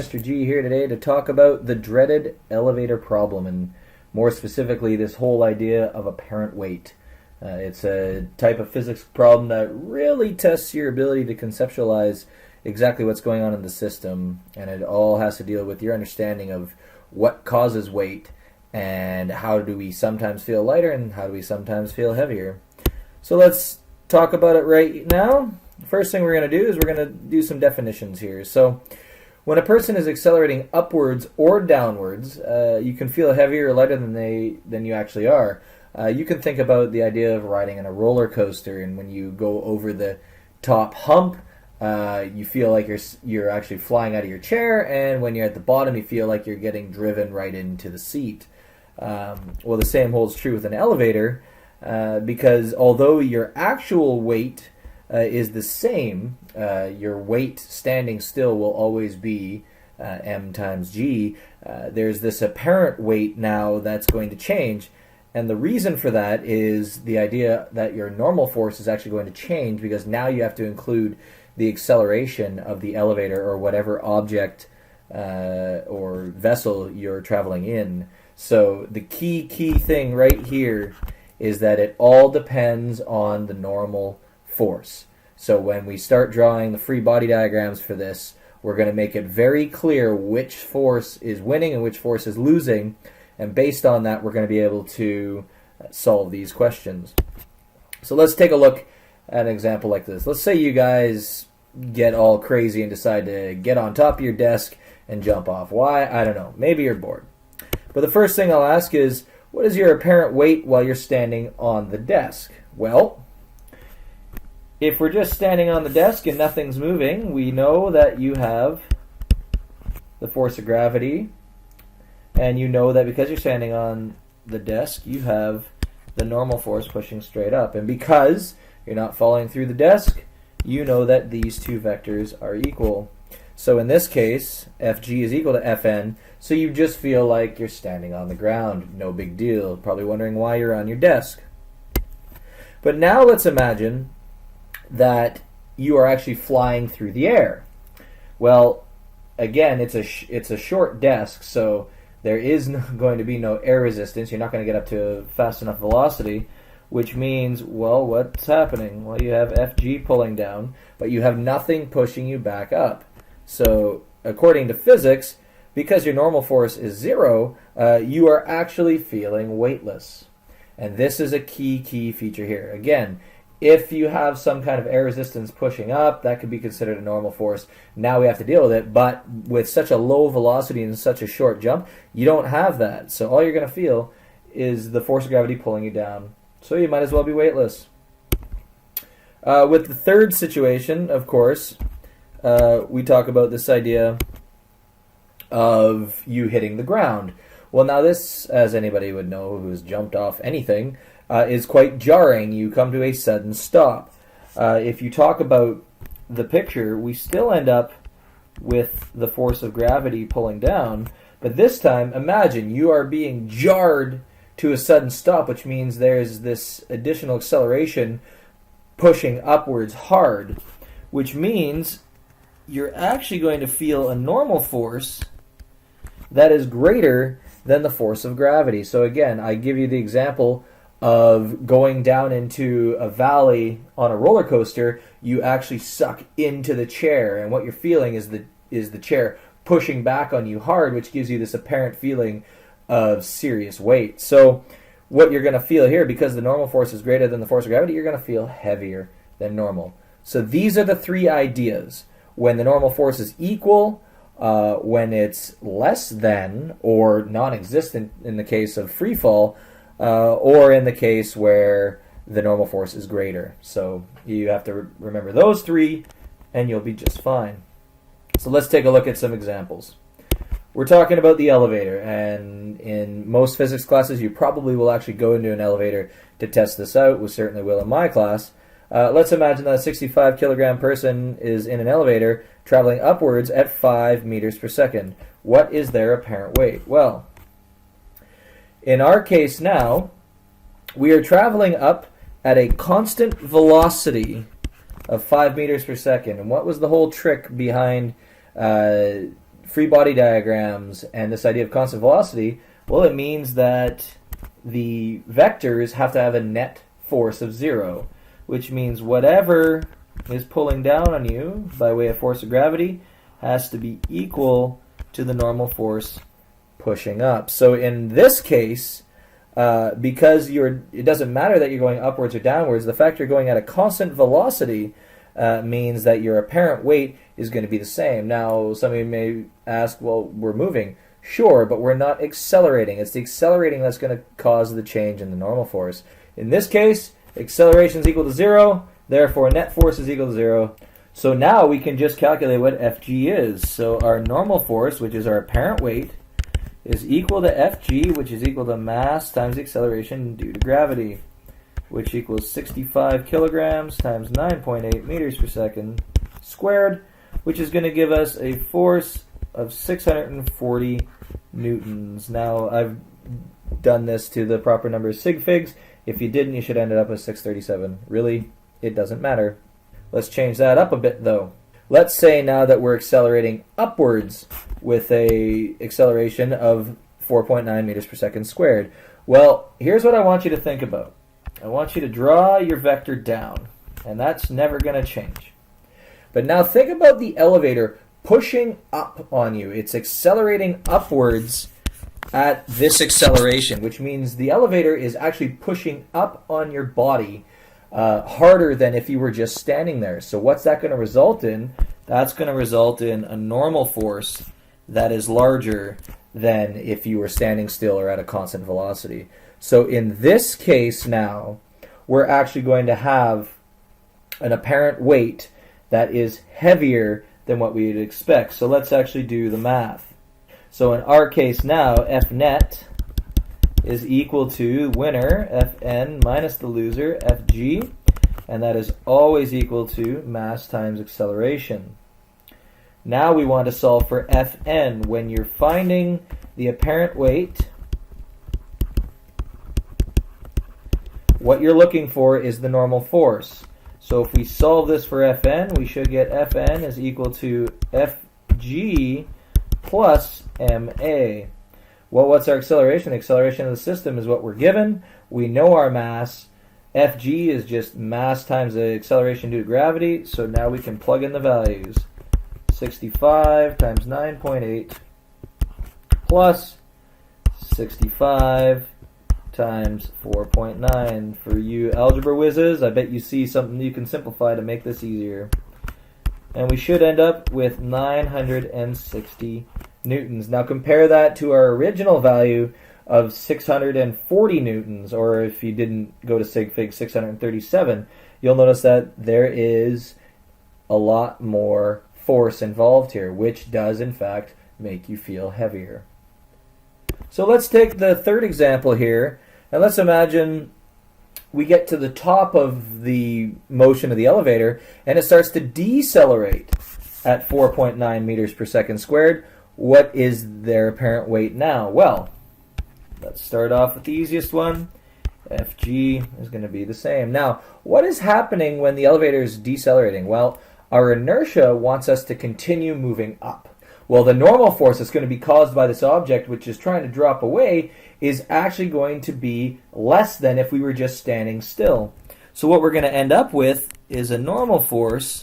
Mr. G here today to talk about the dreaded elevator problem, and more specifically this whole idea of apparent weight. It's a type of physics problem that really tests your ability to conceptualize exactly what's going on in the system, and it all has to deal with your understanding of what causes weight and how do we sometimes feel lighter and how do we sometimes feel heavier. So let's talk about it right now. First thing we're going to do is we're going to do some definitions here. So when a person is accelerating upwards or downwards, you can feel heavier or lighter than you actually are. You can think about the idea of riding in a roller coaster, and when you go over the top hump, you feel like you're actually flying out of your chair, and when you're at the bottom, you feel like you're getting driven right into the seat. Well, the same holds true with an elevator, because although your actual weight is the same, your weight standing still will always be m times g. There's this apparent weight now that's going to change, and the reason for that is the idea that your normal force is actually going to change, because now you have to include the acceleration of the elevator or whatever object or vessel you're traveling in. So the key thing right here is that it all depends on the normal force. So when we start drawing the free body diagrams for this, we're going to make it very clear which force is winning and which force is losing, and based on that we're going to be able to solve these questions. So let's take a look at an example like this. Let's say you guys get all crazy and decide to get on top of your desk and jump off. Why? I don't know. Maybe you're bored. But the first thing I'll ask is, what is your apparent weight while you're standing on the desk? Well, if we're just standing on the desk and nothing's moving, we know that you have the force of gravity, and you know that because you're standing on the desk, you have the normal force pushing straight up. And because you're not falling through the desk, you know that these two vectors are equal. So in this case, Fg is equal to Fn, so you just feel like you're standing on the ground. No big deal. Probably wondering why you're on your desk. But now let's imagine that you are actually flying through the air. Well, again, it's a short desk, so there is going to be no air resistance. You're not going to get up to a fast enough velocity, which means, well, what's happening? Well, you have Fg pulling down, but you have nothing pushing you back up. So according to physics, because your normal force is 0, you are actually feeling weightless. And this is a key feature here. Again, if you have some kind of air resistance pushing up, that could be considered a normal force. Now we have to deal with it, but with such a low velocity and such a short jump, you don't have that. So all you're going to feel is the force of gravity pulling you down. So you might as well be weightless. With the third situation, of course, we talk about this idea of you hitting the ground. Well, now this, as anybody would know who's jumped off anything, is quite jarring. You come to a sudden stop. If you talk about the picture, we still end up with the force of gravity pulling down, but this time, imagine you are being jarred to a sudden stop, which means there's this additional acceleration pushing upwards hard, which means you're actually going to feel a normal force that is greater than the force of gravity. So again, I give you the example of going down into a valley on a roller coaster. You actually suck into the chair, and what you're feeling is the chair pushing back on you hard, which gives you this apparent feeling of serious weight. So what you're going to feel here, because the normal force is greater than the force of gravity, you're going to feel heavier than normal. So these are the three ideas. When the normal force is equal, when it's less than or non-existent in the case of free fall, or in the case where the normal force is greater. So you have to remember those three, and you'll be just fine. So let's take a look at some examples. We're talking about the elevator, and in most physics classes you probably will actually go into an elevator to test this out. We certainly will in my class. Let's imagine that a 65 kilogram person is in an elevator traveling upwards at 5 meters per second. What is their apparent weight? Well, in our case now, we are traveling up at a constant velocity of 5 meters per second. And what was the whole trick behind free body diagrams and this idea of constant velocity, well, it means that the vectors have to have a net force of 0, which means whatever is pulling down on you by way of force of gravity has to be equal to the normal force pushing up. So in this case, because it doesn't matter that you're going upwards or downwards, the fact you're going at a constant velocity means that your apparent weight is going to be the same. Now, some of you may ask, well, we're moving. Sure, but we're not accelerating. It's the accelerating that's going to cause the change in the normal force. In this case, acceleration is equal to 0, therefore net force is equal to 0. So now we can just calculate what Fg is. So our normal force, which is our apparent weight, is equal to Fg, which is equal to mass times acceleration due to gravity, which equals 65 kilograms times 9.8 meters per second squared, which is going to give us a force of 640 newtons. Now, I've done this to the proper number of sig figs. If you didn't, you should end up with 637. Really, it doesn't matter. Let's change that up a bit, though. Let's say now that we're accelerating upwards with a acceleration of 4.9 meters per second squared. Well, here's what I want you to think about. I want you to draw your vector down, and that's never going to change. But now think about the elevator pushing up on you. It's accelerating upwards at this acceleration, which means the elevator is actually pushing up on your body harder than if you were just standing there. So what's that going to result in? That's going to result in a normal force that is larger than if you were standing still or at a constant velocity. So in this case now, we're actually going to have an apparent weight that is heavier than what we would expect. So let's actually do the math. So in our case now, F net is equal to winner, Fn, minus the loser, Fg, and that is always equal to mass times acceleration. Now we want to solve for Fn. When you're finding the apparent weight, what you're looking for is the normal force. So if we solve this for Fn, we should get Fn is equal to Fg plus ma. Well, what's our acceleration? The acceleration of the system is what we're given. We know our mass. Fg is just mass times the acceleration due to gravity. So now we can plug in the values. 65 times 9.8 plus 65 times 4.9. For you algebra whizzes, I bet you see something you can simplify to make this easier. And we should end up with 960 newtons. Now compare that to our original value of 640 newtons, or if you didn't go to sig fig, 637. You'll notice that there is a lot more force involved here, which does in fact make you feel heavier. So let's take the third example here, and let's imagine we get to the top of the motion of the elevator and it starts to decelerate at 4.9 meters per second squared. What is their apparent weight now? Well, let's start off with the easiest one. Fg is going to be the same. Now, what is happening when the elevator is decelerating? Well, our inertia wants us to continue moving up. Well, the normal force that's going to be caused by this object, which is trying to drop away, is actually going to be less than if we were just standing still. So what we're going to end up with is a normal force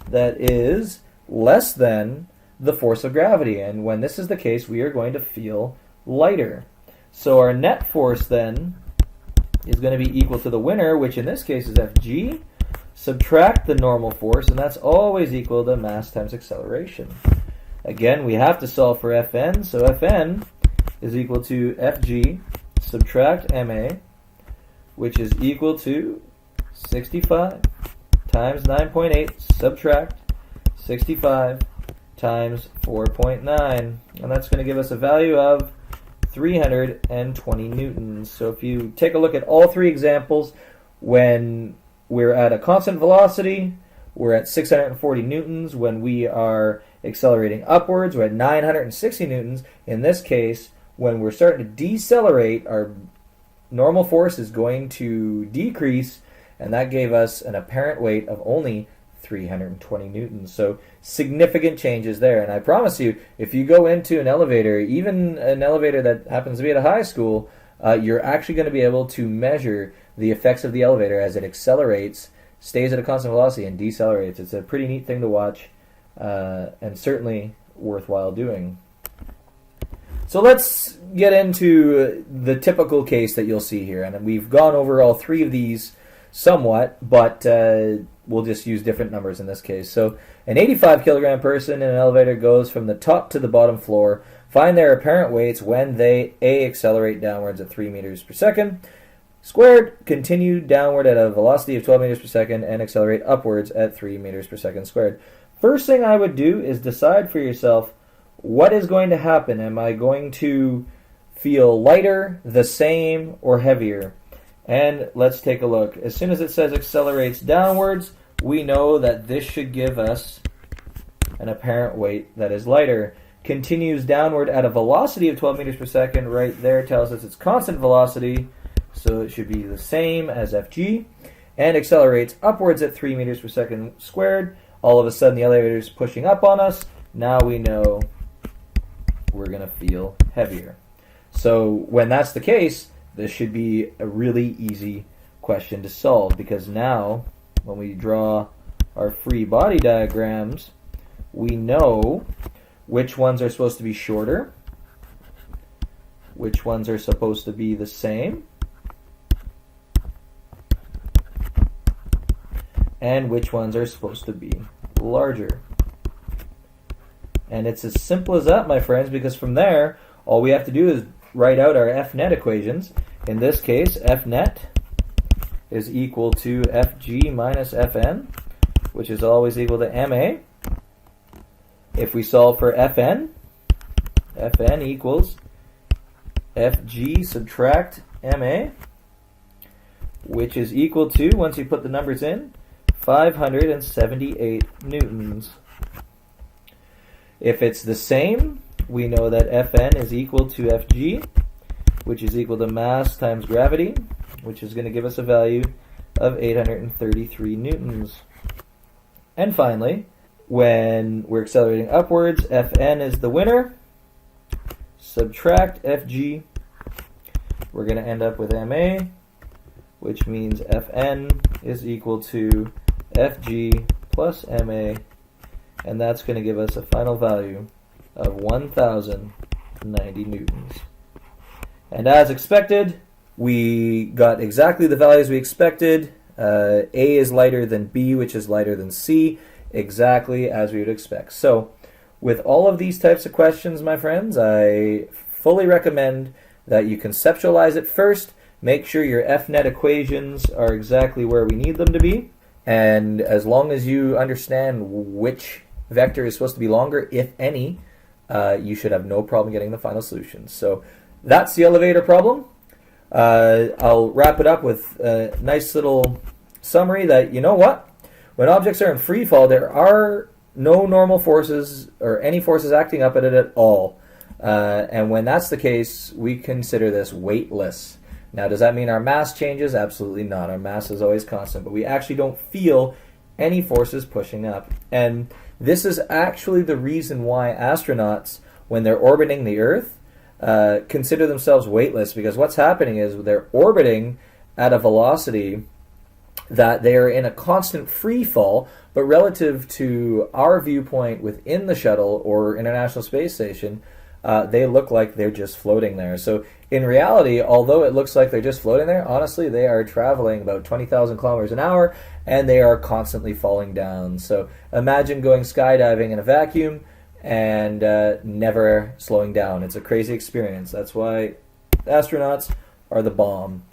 that is less than the force of gravity. And when this is the case, we are going to feel lighter. So our net force then is going to be equal to the winner, which in this case is Fg, subtract the normal force, and that's always equal to mass times acceleration. Again, we have to solve for Fn, so Fn is equal to Fg subtract ma, which is equal to 65 times 9.8 subtract 65 times 4.9, and that's going to give us a value of 320 newtons. So if you take a look at all three examples, when we're at a constant velocity, we're at 640 newtons. When we are accelerating upwards, we're at 960 newtons. In this case, when we're starting to decelerate, our normal force is going to decrease, and that gave us an apparent weight of only 320 newtons. So significant changes there. And I promise you, if you go into an elevator, even an elevator that happens to be at a high school, you're actually going to be able to measure the effects of the elevator as it accelerates, stays at a constant velocity, and decelerates. It's a pretty neat thing to watch, and certainly worthwhile doing. So let's get into the typical case that you'll see here. And we've gone over all three of these somewhat, but we'll just use different numbers in this case. So an 85 kilogram person in an elevator goes from the top to the bottom floor. Find their apparent weights when they A, accelerate downwards at 3 meters per second, squared, continue downward at a velocity of 12 meters per second, and accelerate upwards at 3 meters per second squared. First thing I would do is decide for yourself, what is going to happen? Am I going to feel lighter, the same, or heavier? And let's take a look. As soon as it says accelerates downwards, we know that this should give us an apparent weight that is lighter. Continues downward at a velocity of 12 meters per second, right there tells us it's constant velocity, so it should be the same as Fg. And accelerates upwards at 3 meters per second squared. All of a sudden the elevator is pushing up on us. Now we know we're going to feel heavier. So when that's the case, this should be a really easy question to solve, because now when we draw our free body diagrams, we know which ones are supposed to be shorter, which ones are supposed to be the same, and which ones are supposed to be larger. And it's as simple as that, my friends, because from there, all we have to do is write out our Fnet equations. In this case, Fnet is equal to Fg minus Fn, which is always equal to Ma. If we solve for Fn, Fn equals Fg subtract Ma, which is equal to, once you put the numbers in, 578 newtons. If it's the same, we know that Fn is equal to Fg, which is equal to mass times gravity, which is going to give us a value of 833 newtons. And finally, when we're accelerating upwards, Fn is the winner. Subtract Fg, we're going to end up with Ma, which means Fn is equal to Fg plus Ma, and that's going to give us a final value of 1,090 newtons. And as expected, we got exactly the values we expected. A is lighter than B, which is lighter than C, exactly as we would expect. So with all of these types of questions, my friends, I fully recommend that you conceptualize it first, make sure your Fnet equations are exactly where we need them to be, and as long as you understand which vector is supposed to be longer, if any, you should have no problem getting the final solution. So that's the elevator problem. I'll wrap it up with a nice little summary that, you know what? When objects are in free fall, there are no normal forces or any forces acting up at it at all. And when that's the case, we consider this weightless. Now, does that mean our mass changes? Absolutely not. Our mass is always constant, but we actually don't feel any forces pushing up. And this is actually the reason why astronauts, when they're orbiting the Earth, consider themselves weightless, because what's happening is they're orbiting at a velocity that they're in a constant free fall, but relative to our viewpoint within the shuttle or International Space Station, they look like they're just floating there. So in reality, although it looks like they're just floating there, honestly, they are traveling about 20,000 kilometers an hour, and they are constantly falling down. So imagine going skydiving in a vacuum and never slowing down. It's a crazy experience. That's why astronauts are the bomb.